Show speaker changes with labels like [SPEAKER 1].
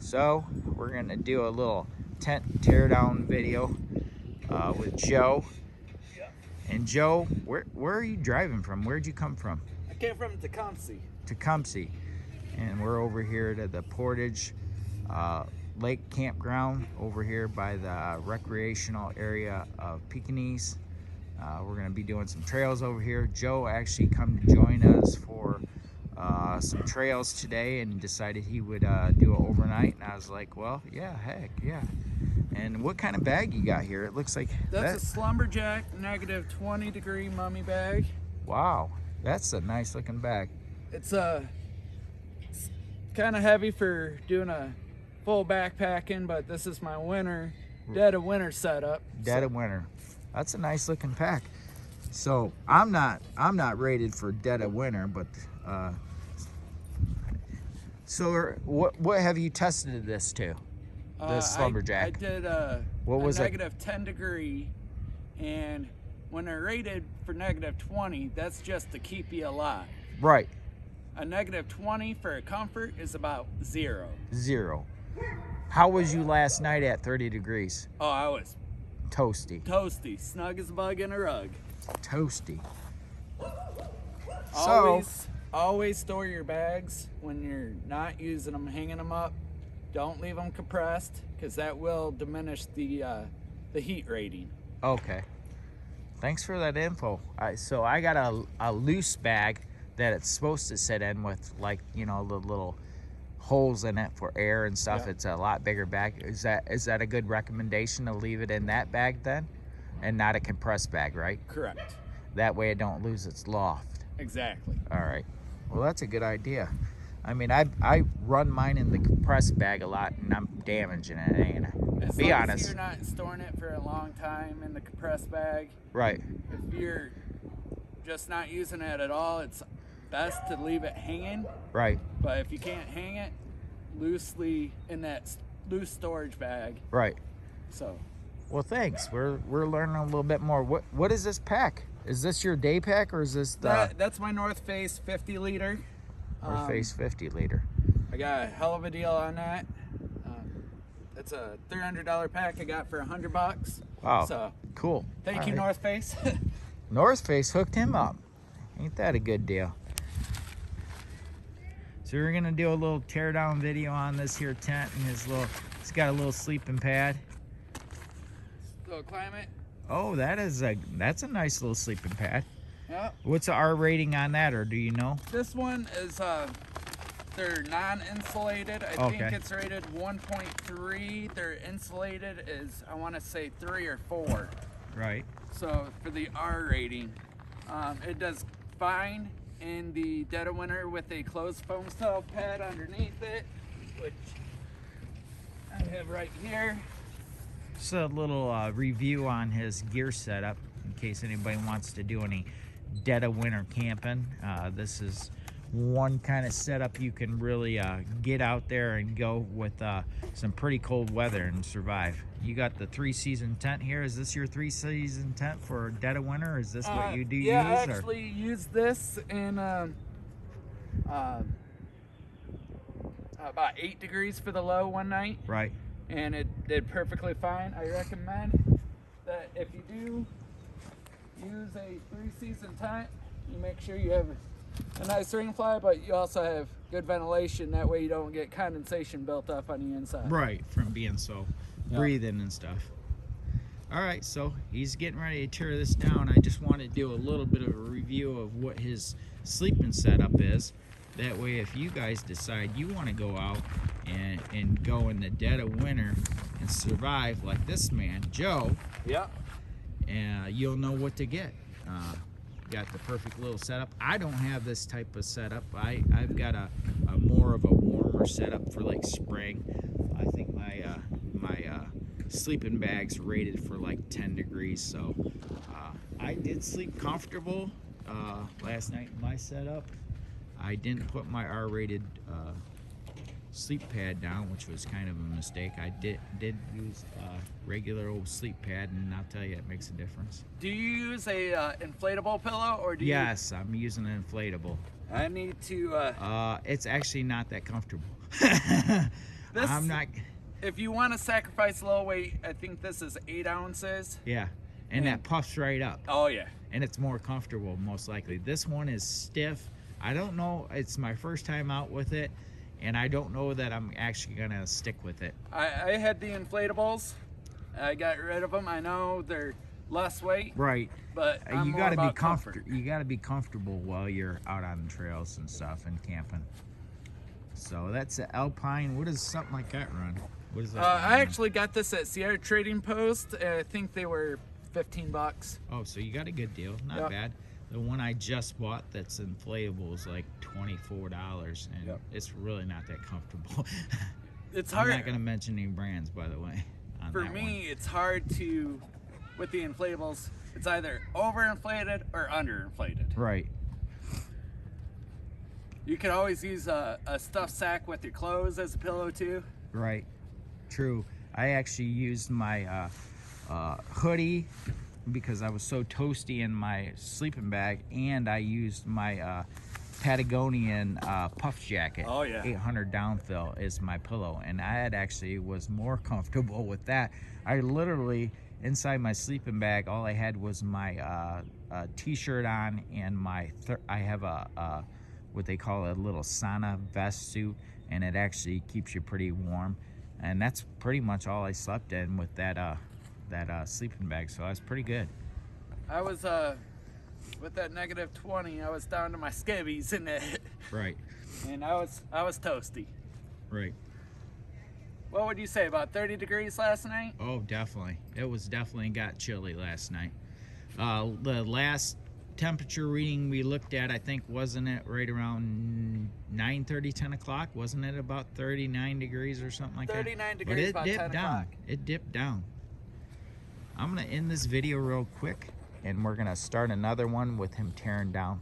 [SPEAKER 1] So we're gonna do a little tent teardown video with Joe. And Joe, where are you driving from? Where'd you come from?
[SPEAKER 2] I came from Tecumseh.
[SPEAKER 1] Tecumseh. And we're over here to the Portage Lake Campground over here by the recreational area of Pekingese. We're gonna be doing some trails over here. Joe actually come to join us for some trails today and decided he would do it overnight. And I was like, well, yeah, heck, yeah. And what kind of bag you got here? It looks like
[SPEAKER 2] That's a Slumberjack negative 20-degree mummy bag.
[SPEAKER 1] Wow, that's a nice looking bag.
[SPEAKER 2] It's kind of heavy for doing a full backpacking, but this is my dead of winter setup.
[SPEAKER 1] Dead of winter. That's a nice looking pack. So I'm not rated for dead of winter, but so what have you tested this to? This Slumberjack.
[SPEAKER 2] I did
[SPEAKER 1] what was
[SPEAKER 2] negative 10 degree, and when they're rated for negative 20, that's just to keep you alive.
[SPEAKER 1] Right.
[SPEAKER 2] A negative 20 for a comfort is about 0.
[SPEAKER 1] 0. How was you last night at 30 degrees?
[SPEAKER 2] Oh, I was
[SPEAKER 1] toasty.
[SPEAKER 2] Toasty, snug as a bug in a rug.
[SPEAKER 1] Toasty.
[SPEAKER 2] Always store your bags when you're not using them, hanging them up. Don't leave them compressed, because that will diminish the heat rating.
[SPEAKER 1] Okay. Thanks for that info. So I got a loose bag that it's supposed to sit in with, like, you know, the little holes in it for air and stuff. Yep. It's a lot bigger bag. Is that a good recommendation to leave it in that bag then, and not a compressed bag, right?
[SPEAKER 2] Correct.
[SPEAKER 1] That way it don't lose its loft.
[SPEAKER 2] Exactly.
[SPEAKER 1] All right. Well, that's a good idea. I mean, I run mine in the compressed bag a lot, and I'm damaging it, ain't I?
[SPEAKER 2] As
[SPEAKER 1] Be
[SPEAKER 2] long
[SPEAKER 1] honest.
[SPEAKER 2] as you're not storing it for a long time in the compressed bag.
[SPEAKER 1] Right.
[SPEAKER 2] If you're just not using it at all, it's best to leave it hanging.
[SPEAKER 1] Right.
[SPEAKER 2] But if you can't hang it, loosely in that loose storage bag.
[SPEAKER 1] Right.
[SPEAKER 2] So.
[SPEAKER 1] Well, thanks. We're learning a little bit more. What is this pack? Is this your day pack, or is this the?
[SPEAKER 2] That's my North Face 50 liter.
[SPEAKER 1] North Face 50 liter.
[SPEAKER 2] I got a hell of a deal on that. It's a $300 pack I got for $100.
[SPEAKER 1] Wow.
[SPEAKER 2] So
[SPEAKER 1] cool.
[SPEAKER 2] Thank you, North Face.
[SPEAKER 1] North Face hooked him up. Ain't that a good deal? So we're gonna do a little teardown video on this here tent and it's got a little sleeping pad.
[SPEAKER 2] Little climate.
[SPEAKER 1] Oh, that's a nice little sleeping pad.
[SPEAKER 2] Yeah.
[SPEAKER 1] What's the R rating on that, or do you know?
[SPEAKER 2] This one is they're non-insulated. I think it's rated 1.3. Their insulated is, I want to say, 3 or 4.
[SPEAKER 1] Right.
[SPEAKER 2] So for the R rating, it does fine in the dead of winter with a closed foam style pad underneath it, which I have right here.
[SPEAKER 1] Just a little review on his gear setup in case anybody wants to do any dead of winter camping. This is one kind of setup you can really get out there and go with some pretty cold weather and survive. You got the 3-season tent here. Is this your 3-season tent for dead of winter, or is this what you do use?
[SPEAKER 2] Yeah, I actually use this in about 8 degrees for the low one night.
[SPEAKER 1] Right.
[SPEAKER 2] And it did perfectly fine. I recommend that if you do use a 3-season tent, you make sure you have a nice ring fly, but you also have good ventilation. That way you don't get condensation built up on the inside.
[SPEAKER 1] Right, from being so breathing and stuff. All right, so he's getting ready to tear this down. I just want to do a little bit of a review of what his sleeping setup is. That way, if you guys decide you want to go out and go in the dead of winter and survive like this man, Joe, you'll know what to get. Got the perfect little setup. I don't have this type of setup. I've got a more of a warmer setup for like spring. I think my sleeping bag's rated for like 10 degrees, so I did sleep comfortable last night in my setup. I didn't put my R-rated sleep pad down, which was kind of a mistake. I did use a regular old sleep pad, and I'll tell you, it makes a difference.
[SPEAKER 2] Do you use a inflatable pillow, or do you?
[SPEAKER 1] Yes, I'm using an inflatable.
[SPEAKER 2] I need to.
[SPEAKER 1] It's actually not that comfortable.
[SPEAKER 2] This,
[SPEAKER 1] I'm not.
[SPEAKER 2] if you want to sacrifice low weight, I think this is 8 ounces.
[SPEAKER 1] Yeah, and that puffs right up.
[SPEAKER 2] Oh yeah.
[SPEAKER 1] And it's more comfortable, most likely. This one is stiff. I don't know. It's my first time out with it, and I don't know that I'm actually gonna stick with it.
[SPEAKER 2] I had the inflatables. I got rid of them. I know they're less weight,
[SPEAKER 1] Right.
[SPEAKER 2] but I'm
[SPEAKER 1] You
[SPEAKER 2] more
[SPEAKER 1] gotta be
[SPEAKER 2] about comfort.
[SPEAKER 1] You gotta be comfortable while you're out on the trails and stuff and camping. So that's the Alpine. What does something like that run? What is that?
[SPEAKER 2] I actually got this at Sierra Trading Post. I think they were $15.
[SPEAKER 1] Oh, so you got a good deal. Not
[SPEAKER 2] Yep.
[SPEAKER 1] bad. The one I just bought that's inflatable is like $24, and
[SPEAKER 2] Yep.
[SPEAKER 1] it's really not that comfortable.
[SPEAKER 2] It's
[SPEAKER 1] I'm
[SPEAKER 2] hard.
[SPEAKER 1] not gonna mention any brands, by the way. On
[SPEAKER 2] For
[SPEAKER 1] that
[SPEAKER 2] me, it's hard to, with the inflatables, it's either overinflated or underinflated.
[SPEAKER 1] one. Right.
[SPEAKER 2] You can always use a stuffed sack with your clothes as a pillow too.
[SPEAKER 1] Right. True. I actually used my hoodie because I was so toasty in my sleeping bag, and I used my Patagonian puff jacket.
[SPEAKER 2] Oh, yeah.
[SPEAKER 1] 800 downfill is my pillow, and I had actually was more comfortable with that. I literally, inside my sleeping bag, all I had was my t-shirt on and my I have a what they call a little sauna vest suit, and it actually keeps you pretty warm, and that's pretty much all I slept in with that sleeping bag. So I was pretty good.
[SPEAKER 2] I was with that -20. I was down to my skivvies in it,
[SPEAKER 1] Right.
[SPEAKER 2] and I was toasty.
[SPEAKER 1] Right.
[SPEAKER 2] What would you say, about 30 degrees last night?
[SPEAKER 1] Oh, definitely. It was definitely got chilly last night. The last temperature reading we looked at, I think, wasn't it right around 9:30, 10 o'clock? Wasn't it about 39 degrees or something like
[SPEAKER 2] 39
[SPEAKER 1] that?
[SPEAKER 2] degrees,
[SPEAKER 1] But it
[SPEAKER 2] about
[SPEAKER 1] dipped
[SPEAKER 2] 10
[SPEAKER 1] down.
[SPEAKER 2] o'clock.
[SPEAKER 1] It dipped down. I'm gonna end this video real quick, and we're gonna start another one with him tearing down